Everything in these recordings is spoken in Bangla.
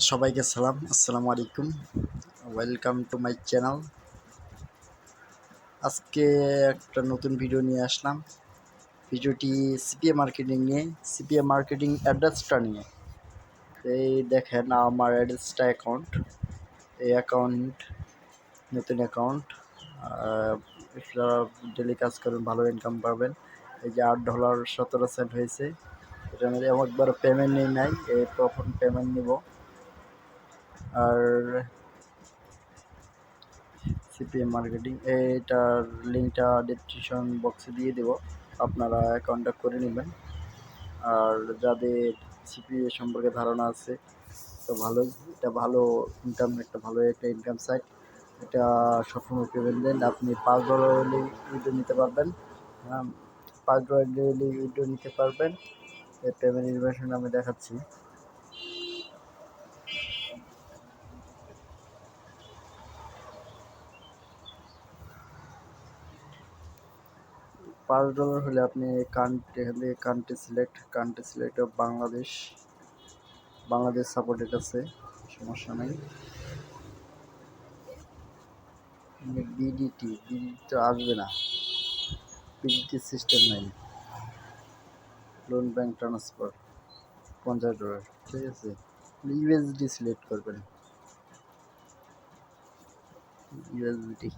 সবাইকে সালাম, আসসালামু আলাইকুম। Welcome to my channel. আজকে একটা নতুন ভিডিও নিয়ে আসলাম। ভিডিওটি সিপিএ মার্কেটিং নিয়ে, সিপিএ মার্কেটিং অ্যাড্রেসটা নিয়ে। এই দেখেন আমার অ্যাড্রেসটা অ্যাকাউন্ট, এই অ্যাকাউন্ট নতুন অ্যাকাউন্ট। এটা ডেলি কাজ করবেন, ভালো ইনকাম পাবেন। এই যে $8.17 হয়েছে, এটার মধ্যে একবারও পেমেন্ট নেই নাই, এই প্রথম পেমেন্ট নিব। আর সিপিএম মার্কেটিং এইটার লিঙ্কটা ডিসক্রিপশন বক্সে দিয়ে দেব, আপনারা অ্যাকাউন্টটা করে নেবেন। আর যাদের সিপিএ সম্পর্কে ধারণা আছে তো ভালোই, এটা ভালো ইনকাম, একটা ইনকাম সাইট। এটা সবসময় পেমেন্ট দেন, আপনি $5 হলে উইথড্র নিতে পারবেন। হ্যাঁ, $5 ডেইলি উইথড্র নিতে পারবেন। এই পেমেন্ট ইনফরমেশন আমি দেখাচ্ছি। $5 হলে আপনি country select of Bangladesh supported আছে, সমস্যা নেই। বিডিটি তো আসবে না, বিডিটি সিস্টেম নেই। লোন ব্যাংক ট্রান্সফার $50, ঠিক আছে। ইউএসডি সিলেক্ট করবেন, ইউএসডি।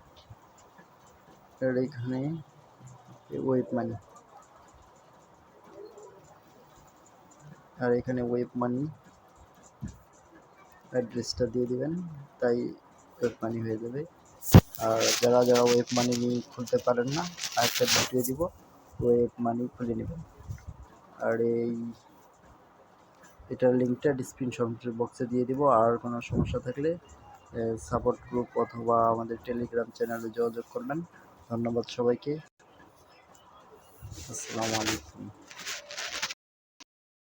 আর এখানে ওয়েব মানি, অ্যাড্রেসটা দিয়ে দিবেন, তাই ওয়েব মানি হয়ে যাবে। আর যারা ওয়েব মানি খুলতে পারেন না, আরেকটা ভিডিও দিব, ওয়েব মানি খুলে নেবেন। আর এটার লিঙ্কটা ডিসক্রিপশন বক্সে দিয়ে দিব। আর কোনো সমস্যা থাকলে সাপোর্ট গ্রুপ অথবা আমাদের টেলিগ্রাম চ্যানেলে যোগাযোগ করবেন। ধন্যবাদ সবাইকে, আসসালামু আলাইকুম।